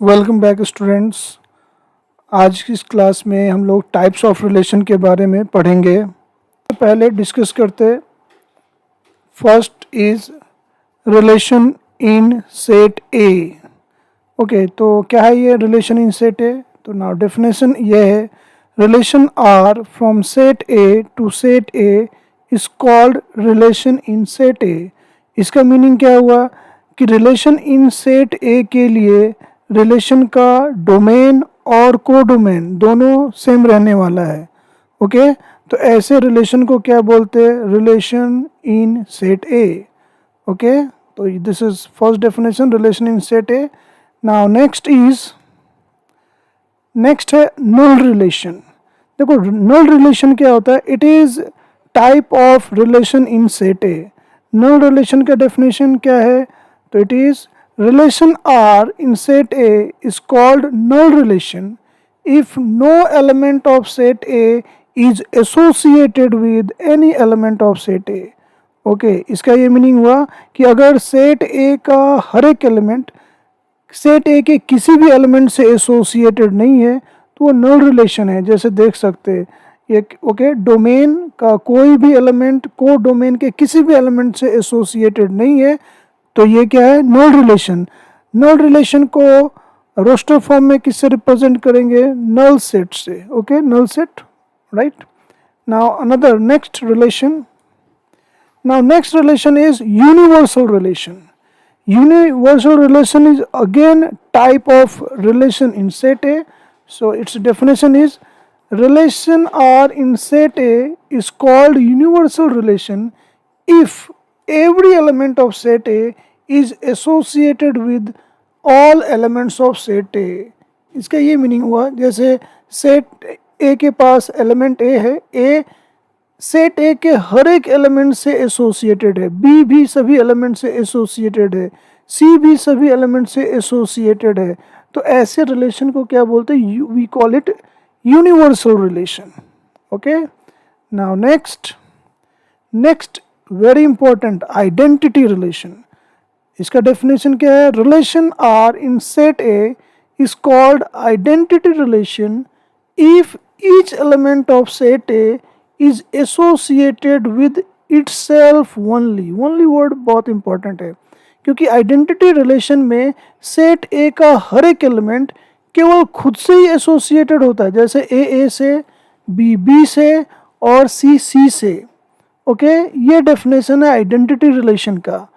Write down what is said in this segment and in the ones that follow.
Welcome back students. आज की इस क्लास में हम लोग टाइप्स ऑफ रिलेशन के बारे में पढ़ेंगे। तो पहले डिस्कस करते, first is relation in set A. Okay, तो क्या है ये रिलेशन इन सेट ए? तो नाउ डेफिनेशन ये है, relation R from set A to set A is called relation in set A. इसका मीनिंग क्या हुआ कि रिलेशन इन सेट ए के लिए रिलेशन का डोमेन और कोडोमेन दोनों सेम रहने वाला है। ओके, तो ऐसे रिलेशन को क्या बोलते हैं? Relation in set A. Okay, तो this is first definition, relation in set A. Now next है नल रिलेशन। देखो, नल रिलेशन क्या होता है? It is type of relation in set A. Null relation का डेफिनेशन क्या है? तो it is relation R in set A is called null relation if no element of set A is associated with any element of set A. Okay, इसका ये meaning हुआ कि अगर set A का हर एक एलिमेंट सेट A के किसी भी एलिमेंट से एसोसिएटेड नहीं है तो वो नल रिलेशन है। जैसे देख सकते हैं ये, ओके, डोमेन का कोई भी एलिमेंट को डोमेन के किसी भी एलिमेंट से एसोसिएटेड नहीं है तो ये क्या है? Null relation. नल रिलेशन को रोस्टर फॉर्म में किससे रिप्रेजेंट करेंगे? नल सेट से। Okay, null set, right. Now another next relation is universal relation. Universal relation is again type of relation in set A. So its definition is relation R in set A is called universal relation if every element of set A is associated with all elements of set A. इसका ये meaning हुआ, जैसे set A के पास element A है, A set ए के हर एक element से associated है, बी भी सभी एलिमेंट से एसोसिएटेड है, सी भी सभी एलिमेंट से एसोसिएटेड है। तो ऐसे रिलेशन को क्या बोलते हैं? We call it universal relation. Okay, now next very important, identity relation. इसका डेफिनेशन क्या है? Relation R in set A is called identity relation if each element of set A is associated with itself only. Only word बहुत important है क्योंकि identity relation में set A का हर एक एलिमेंट केवल खुद से ही एसोसिएटेड होता है, जैसे ए से, बी से और सी से। ओके, ये डेफिनेशन है आइडेंटिटी रिलेशन का।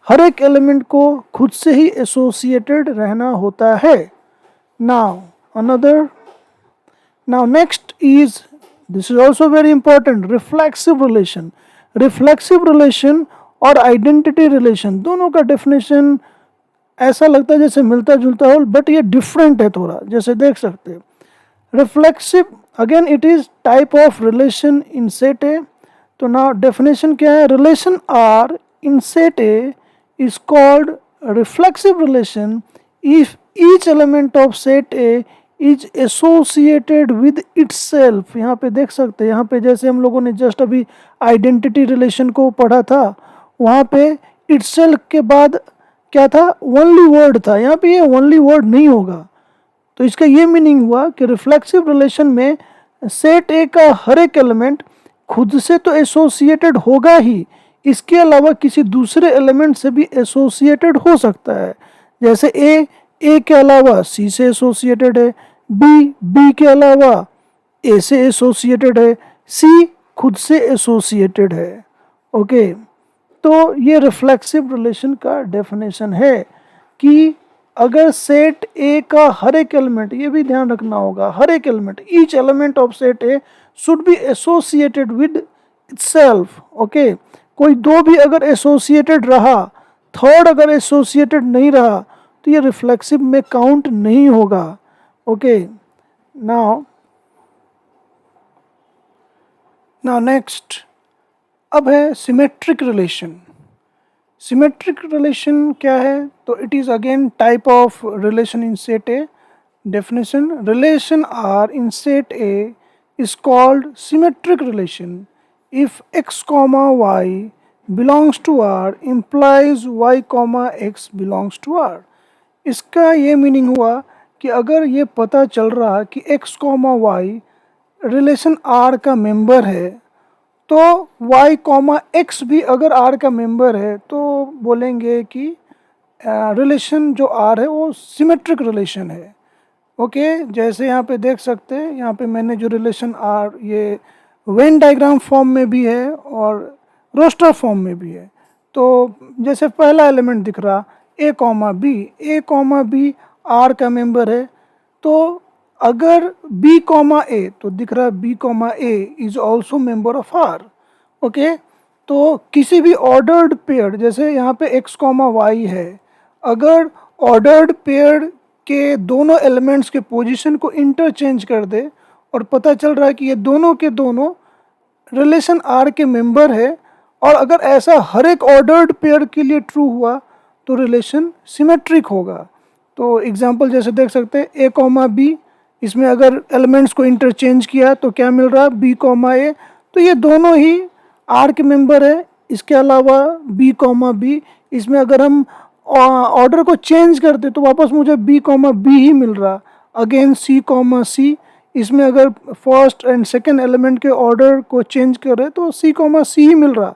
हर एक एलिमेंट को खुद से ही एसोसिएटेड रहना होता है। Now next is, this is also very important, reflexive relation। reflexive relation और आइडेंटिटी रिलेशन दोनों का डेफिनेशन ऐसा लगता है जैसे मिलता जुलता हो, बट ये डिफरेंट है थोड़ा। जैसे देख सकते हैं, reflexive again it is type of relation in set A. तो नाउ डेफिनेशन क्या है? Relation R in set A is called reflexive relation if each element of set A is associated with itself. यहाँ पे देख सकते हैं, यहाँ पे जैसे हम लोगों ने जस्ट अभी आइडेंटिटी रिलेशन को पढ़ा था, वहाँ पे इटसेल्फ के बाद क्या था? ओनली वर्ड था। यहाँ पे ये ओनली वर्ड नहीं होगा। तो इसका ये मीनिंग हुआ कि रिफ्लेक्सिव रिलेशन में सेट ए का हर एक एलिमेंट खुद से तो एसोसिएटेड होगा ही, इसके अलावा किसी दूसरे एलिमेंट से भी एसोसिएटेड हो सकता है। जैसे ए के अलावा सी से एसोसिएटेड है, बी के अलावा ए से एसोसिएटेड है, सी खुद से एसोसिएटेड है। ओके, तो ये रिफ्लेक्सिव रिलेशन का डेफिनेशन है कि अगर सेट ए का हर एक एलिमेंट, ये भी ध्यान रखना होगा, हर एक element, each element of set A should be associated with itself. Okay, कोई दो भी अगर एसोसिएटेड रहा, थर्ड अगर एसोसिएटेड नहीं रहा तो ये रिफ्लेक्सिव में काउंट नहीं होगा। ओके, नाउ नेक्स्ट अब है सिमेट्रिक रिलेशन। सिमेट्रिक रिलेशन क्या है? तो it is again type of relation in set A. Definition, relation R in set A is called symmetric relation if x, y belongs to R implies y, x belongs to R। इसका ये meaning हुआ कि अगर ये पता चल रहा कि x comma Y relation R का मेंबर है, तो y कॉमा एक्स भी अगर R का मेंबर है तो बोलेंगे कि रिलेशन जो R है वो सिमेट्रिक रिलेशन है। ओके, जैसे यहाँ पे देख सकते हैं, यहाँ पे मैंने जो रिलेशन R ये वेन डायग्राम फॉर्म में भी है और रोस्टर फॉर्म में भी है। तो जैसे पहला एलिमेंट दिख रहा ए कॉमा बी आर का मेंबर है, तो अगर बी कॉमा ए तो दिख रहा B comma A is also member of R. Okay, तो किसी भी ऑर्डर्ड पेयर, जैसे यहाँ पे एक्स कॉमा वाई है, अगर ऑर्डर्ड पेयर के दोनों एलिमेंट्स के पोजीशन को इंटरचेंज कर दे और पता चल रहा है कि ये दोनों के दोनों रिलेशन आर के मेंबर है, और अगर ऐसा हर एक ऑर्डर्ड पेयर के लिए ट्रू हुआ तो रिलेशन सिमेट्रिक होगा। तो एग्जांपल जैसे देख सकते हैं ए कॉमा बी, इसमें अगर एलिमेंट्स को इंटरचेंज किया तो क्या मिल रहा बी कॉमा ए, तो ये दोनों ही आर के मेंबर है। इसके अलावा बी कॉमा बी, इसमें अगर हम ऑर्डर को चेंज करते तो वापस मुझे बी कॉमा बी ही मिल रहा। अगेन सी कॉमा सी, इसमें अगर फर्स्ट एंड सेकेंड एलिमेंट के ऑर्डर को चेंज करें तो सी कॉमा सी ही मिल रहा।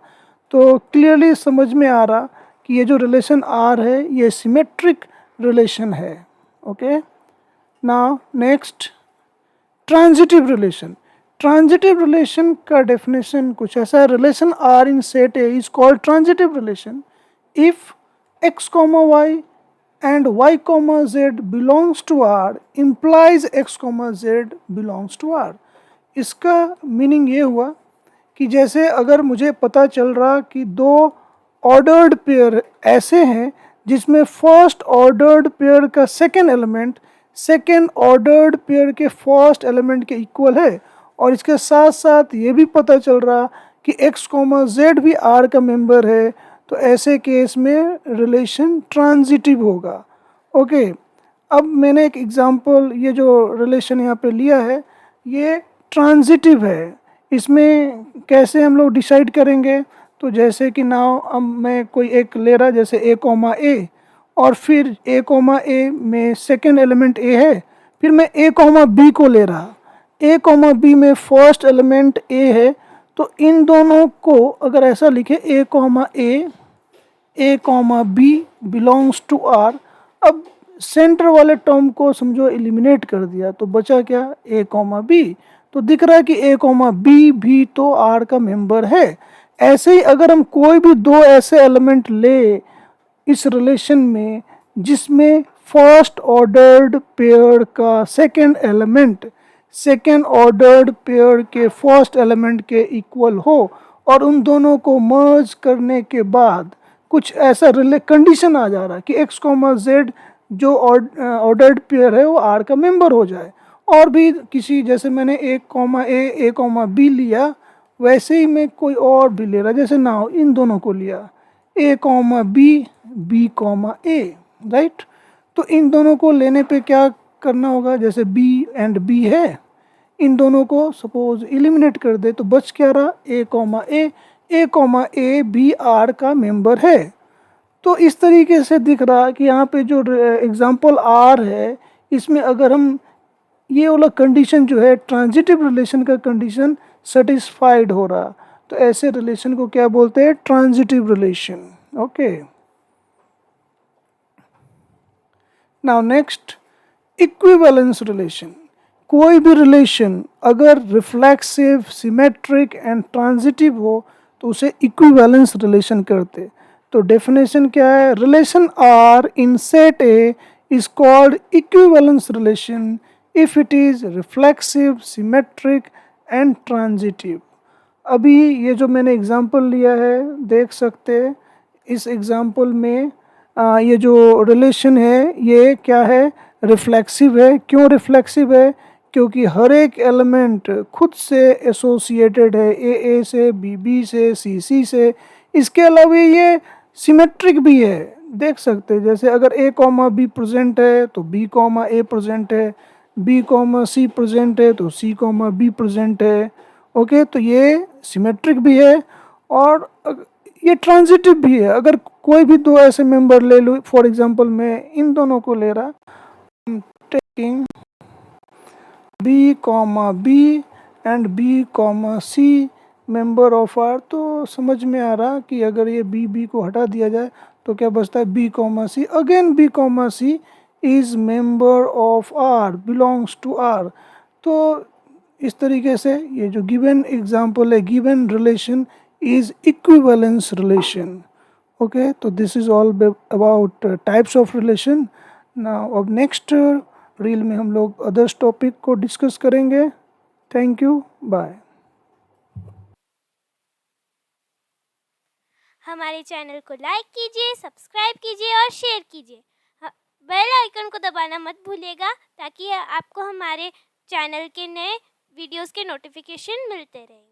तो क्लियरली समझ में आ रहा कि ये जो रिलेशन आर है ये सिमेट्रिक रिलेशन है। Okay, now next transitive relation. Transitive relation का डेफिनेशन कुछ ऐसा है, relation R in set A is called transitive relation if x comma y and y comma z belongs to R implies x comma z belongs to R। इसका meaning ये हुआ कि जैसे अगर मुझे पता चल रहा कि दो ऑर्डर्ड पेयर ऐसे हैं जिसमें फर्स्ट ऑर्डर्ड पेयर का second element second ordered pair के फर्स्ट एलिमेंट के इक्वल है, और इसके साथ साथ ये भी पता चल रहा कि x कॉमा z भी R का मेंबर है, तो ऐसे केस में रिलेशन ट्रांजिटिव होगा। ओके, अब मैंने एक एग्जांपल, ये जो रिलेशन यहाँ पे लिया है ये ट्रांजिटिव है। इसमें कैसे हम लोग डिसाइड करेंगे, तो जैसे कि नाउ अब मैं कोई एक ले रहा, जैसे ए कॉमा ए, और फिर ए कॉमा ए में सेकेंड एलिमेंट ए है, फिर मैं ए कॉमा बी को ले रहा, ए कॉमा बी में फर्स्ट एलिमेंट ए है, तो इन दोनों को अगर ऐसा लिखे A comma B belongs to R, अब सेंटर वाले टर्म को समझो एलिमिनेट कर दिया तो बचा क्या ए कॉमा बी, तो दिख रहा है कि ए कॉमा बी भी तो आर का मेंबर है। ऐसे ही अगर हम कोई भी दो ऐसे एलिमेंट ले इस रिलेशन में जिसमें फर्स्ट ऑर्डर्ड पेयर का second element second ordered pair के फर्स्ट एलिमेंट के इक्वल हो, और उन दोनों को मर्ज करने के बाद कुछ ऐसा कंडीशन आ जा रहा है कि एक्स कॉमा जेड जो ऑर्डर्ड पेयर है वो आर का मेंबर हो जाए, और भी किसी, जैसे मैंने ए कॉमा बी लिया, वैसे ही मैं कोई और भी ले रहा, जैसे नाउ इन दोनों को लिया ए कॉमा बी कॉमा ए, राइट। तो इन दोनों को लेने पे क्या करना होगा, जैसे बी एंड बी है, इन दोनों को सपोज एलिमिनेट कर दे तो बच क्या रहा ए कॉमा ए भी आर का मेंबर है। तो इस तरीके से दिख रहा कि यहाँ पे जो एग्जांपल आर है इसमें अगर हम ये वाला कंडीशन जो है ट्रांजिटिव रिलेशन का कंडीशन सेटिस्फाइड हो रहा, तो ऐसे रिलेशन को क्या बोलते हैं, transitive relation. Okay, now next equivalence relation. कोई भी रिलेशन अगर रिफ्लेक्सिव, सिमेट्रिक एंड ट्रांजिटिव हो तो उसे इक्विवेलेंस रिलेशन करते। तो डेफिनेशन क्या है, relation R in set A is called equivalence relation if it is reflexive, symmetric and transitive. अभी ये जो मैंने एग्जांपल लिया है देख सकते हैं, इस एग्जांपल में ये जो रिलेशन है ये क्या है, रिफ्लेक्सिव है। क्यों रिफ्लेक्सिव है, क्योंकि हर एक एलिमेंट खुद से एसोसिएटेड है, ए से, बी से, सी से। इसके अलावा ये सिमेट्रिक भी है, देख सकते हैं, जैसे अगर ए कॉमा बी प्रेजेंट है तो बी कॉमा ए प्रेजेंट है, बी कॉमा सी प्रेजेंट है तो सी कॉमा बी प्रेजेंट है। ओके, तो ये सिमेट्रिक भी है, और ये ट्रांजिटिव भी है। अगर कोई भी दो ऐसे मेंबर ले लो, फॉर एग्जांपल मैं इन दोनों को ले रहा, taking B comma B and B comma C member of R, तो समझ में आ रहा कि अगर ये बी को हटा दिया जाए तो क्या बचता है B comma C. Again B comma C is member of R, belongs to R. तो इस तरीके से ये जो गिवन एग्जांपल है, given relation is equivalence relation. Okay, तो this is all about types of relation. Now अब नेक्स्ट रील में हम लोग अदर्स टॉपिक को डिस्कस करेंगे। Thank you, bye. हमारे चैनल को लाइक कीजिए, सब्सक्राइब कीजिए और शेयर कीजिए। बेल आइकन को दबाना मत भूलिएगा ताकि आपको हमारे चैनल के नए वीडियोस के नोटिफिकेशन मिलते रहें।